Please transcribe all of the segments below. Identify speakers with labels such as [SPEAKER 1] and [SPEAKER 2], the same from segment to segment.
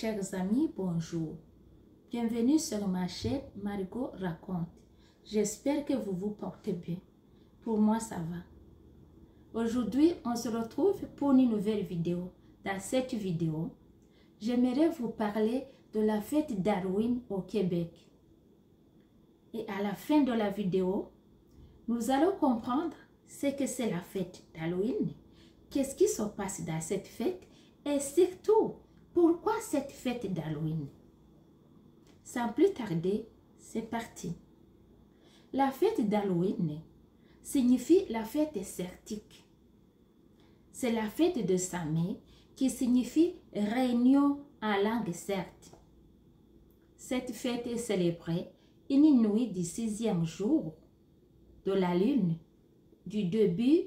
[SPEAKER 1] chers amis, bonjour. Bienvenue sur ma chaîne Margot Raconte. J'espère que vous vous portez bien. Pour moi, ça va. Aujourd'hui, on se retrouve pour une nouvelle vidéo. Dans cette vidéo, j'aimerais vous parler de la fête d'Halloween au Québec. Et à la fin de la vidéo, nous allons comprendre ce que c'est la fête d'Halloween, qu'est-ce qui se passe dans cette fête et surtout, pourquoi cette fête d'Halloween. Sans plus tarder, c'est parti. La fête d'Halloween signifie la fête celtique. C'est la fête de Samhain qui signifie réunion en langue celte. Cette fête est célébrée une nuit du 6e jour de la lune du début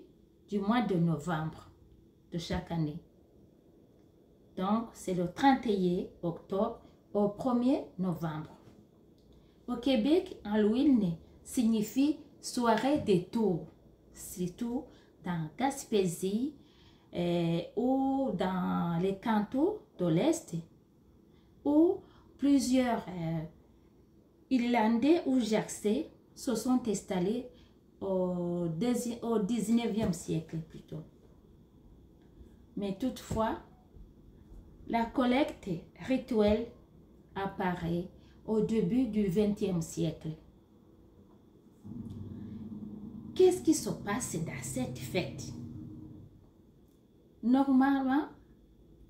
[SPEAKER 1] du mois de novembre de chaque année. Donc, c'est le 31 octobre au 1er novembre. Au Québec, Halloween signifie soirée des tours, surtout dans Gaspésie ou dans les cantons de l'Est, où plusieurs Irlandais ou Jersey se sont installés au 19e siècle plutôt. Mais toutefois, la collecte rituelle apparaît au début du XXe siècle. Qu'est-ce qui se passe dans cette fête? Normalement,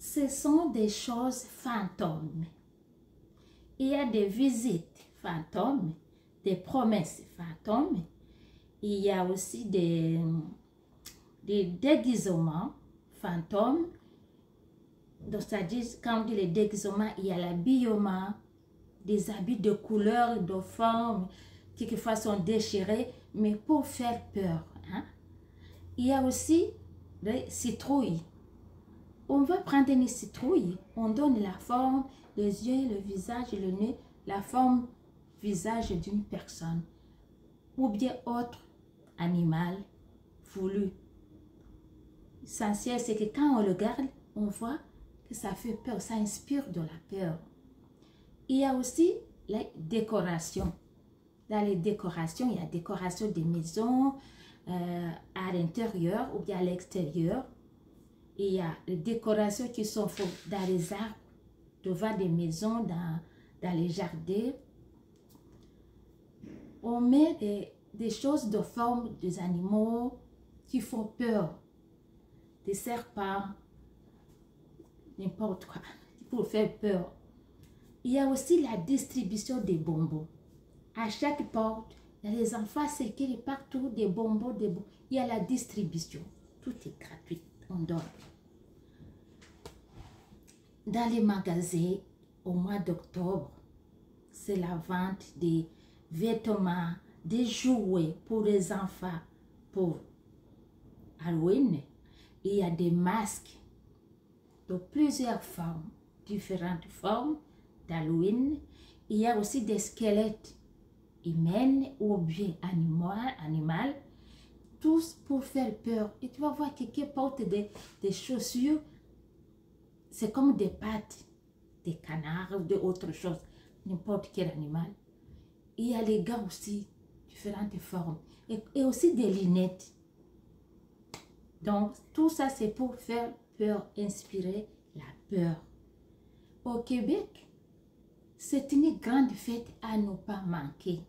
[SPEAKER 1] ce sont des choses fantômes. Il y a des visites fantômes, des promesses fantômes. Il y a aussi des déguisements fantômes. Donc, c'est-à-dire, quand on dit les déguisements, il y a l'habillement, des habits de couleurs, de formes, qui quelquefois sont déchirés, mais pour faire peur. Hein? Il y a aussi les citrouilles. On va prendre une citrouille, on donne la forme, les yeux, le visage, le nez, la forme visage d'une personne, ou bien autre animal voulu. L'essentiel, c'est que quand on le regarde, on voit que ça fait peur, ça inspire de la peur. Il y a aussi les décorations. Dans les décorations, il y a décoration des maisons à l'intérieur ou bien à l'extérieur. Il y a les décorations qui sont faites dans les arbres, devant des maisons, dans les jardins. On met des choses de forme des animaux qui font peur, des serpents, n'importe quoi, pour faire peur. Il y a aussi la distribution des bonbons. À chaque porte, il y a les enfants circulent partout, des bonbons, il y a la distribution. Tout est gratuit, on donne. Dans les magasins, au mois d'octobre, c'est la vente des vêtements, des jouets pour les enfants pour Halloween. Il y a des masques de plusieurs formes, différentes formes d'Halloween. Il y a aussi des squelettes humains ou bien animaux, tous pour faire peur. Et tu vas voir quelqu'un porte des chaussures, c'est comme des pattes, des canards ou d'autres choses, n'importe quel animal. Il y a les gants aussi, différentes formes, et aussi des lunettes. Donc, tout ça, c'est pour faire peur, inspirer la peur. Au Québec, c'est une grande fête à ne pas manquer.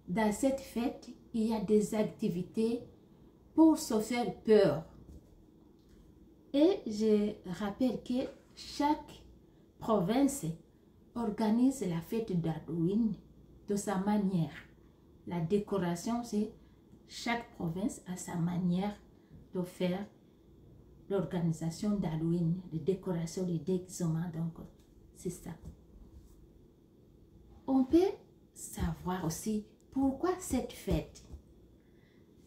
[SPEAKER 1] Dans cette fête, il y a des activités pour se faire peur. Et je rappelle que chaque province organise la fête d'Halloween de sa manière. La décoration, c'est chaque province a sa manière de faire l'organisation d'Halloween, les décorations, les déguisements, donc c'est ça. On peut savoir aussi pourquoi cette fête.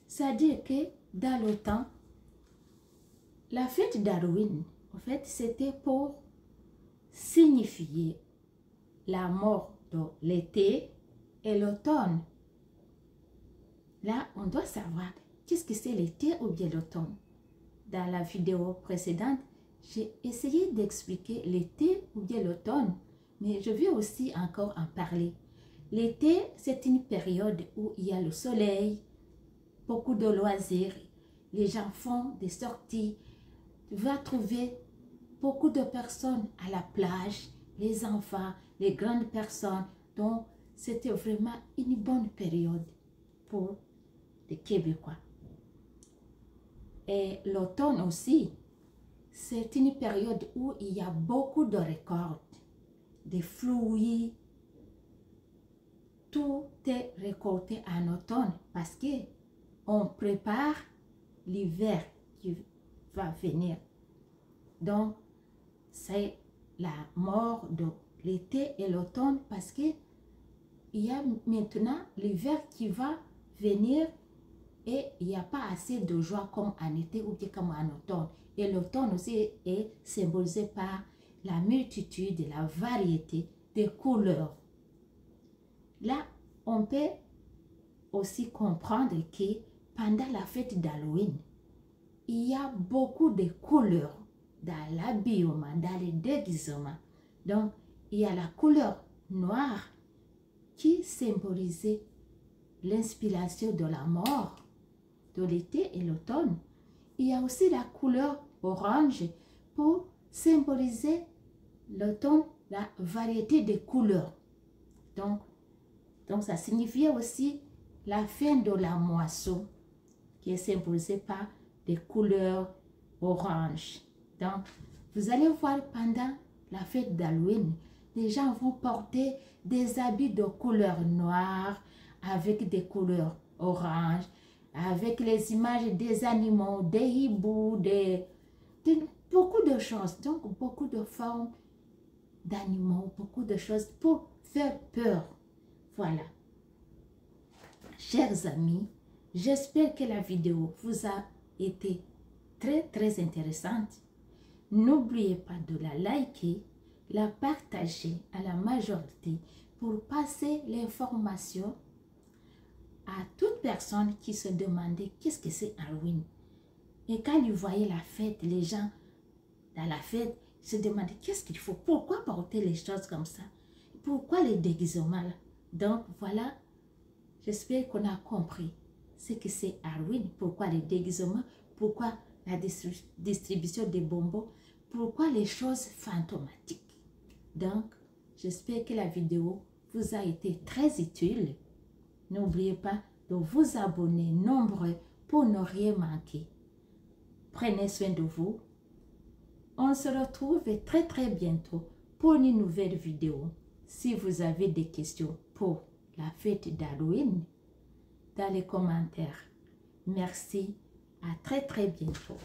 [SPEAKER 1] C'est-à-dire que dans le temps, la fête d'Halloween, en fait, c'était pour signifier la mort de l'été et l'automne. Là, on doit savoir qu'est-ce que c'est l'été ou bien l'automne. Dans la vidéo précédente, j'ai essayé d'expliquer l'été ou bien l'automne, mais je vais aussi encore en parler. L'été, c'est une période où il y a le soleil, beaucoup de loisirs, les gens font des sorties. Tu vas trouver beaucoup de personnes à la plage, les enfants, les grandes personnes. Donc, c'était vraiment une bonne période pour les Québécois. Et l'automne aussi, c'est une période où il y a beaucoup de récoltes, des fruits. Tout est récolté en automne parce que on prépare l'hiver qui va venir. Donc, c'est la mort de l'été et l'automne parce que il y a maintenant l'hiver qui va venir et il n'y a pas assez de joie comme en été ou bien comme en automne. Et l'automne aussi est symbolisé par la multitude et la variété des couleurs. Là, on peut aussi comprendre que pendant la fête d'Halloween, il y a beaucoup de couleurs dans l'habillement, dans les déguisements. Donc, il y a la couleur noire qui symbolisait l'inspiration de la mort de l'été et l'automne. Il y a aussi la couleur orange pour symboliser l'automne, la variété des couleurs. Donc ça signifiait aussi la fin de la moisson qui est symbolisée par des couleurs orange. Donc, vous allez voir pendant la fête d'Halloween, les gens vont porter des habits de couleur noire avec des couleurs orange, avec les images des animaux, des hiboux, beaucoup de choses. Donc, beaucoup de formes d'animaux, beaucoup de choses pour faire peur. Voilà. Chers amis, j'espère que la vidéo vous a été très intéressante. N'oubliez pas de la liker, la partager à la majorité pour passer l'information à toute personne qui se demandait qu'est-ce que c'est Halloween. Et quand ils voyaient la fête, les gens dans la fête se demandaient qu'est-ce qu'il faut, pourquoi porter les choses comme ça, pourquoi les déguisements là. Donc voilà, j'espère qu'on a compris ce que c'est Halloween, pourquoi les déguisements, pourquoi la distribution des bonbons, pourquoi les choses fantomatiques. Donc, j'espère que la vidéo vous a été très utile. N'oubliez pas de vous abonner nombreux pour ne rien manquer. Prenez soin de vous. On se retrouve très bientôt pour une nouvelle vidéo. Si vous avez des questions pour la fête d'Halloween, dans les commentaires. Merci. À très bientôt.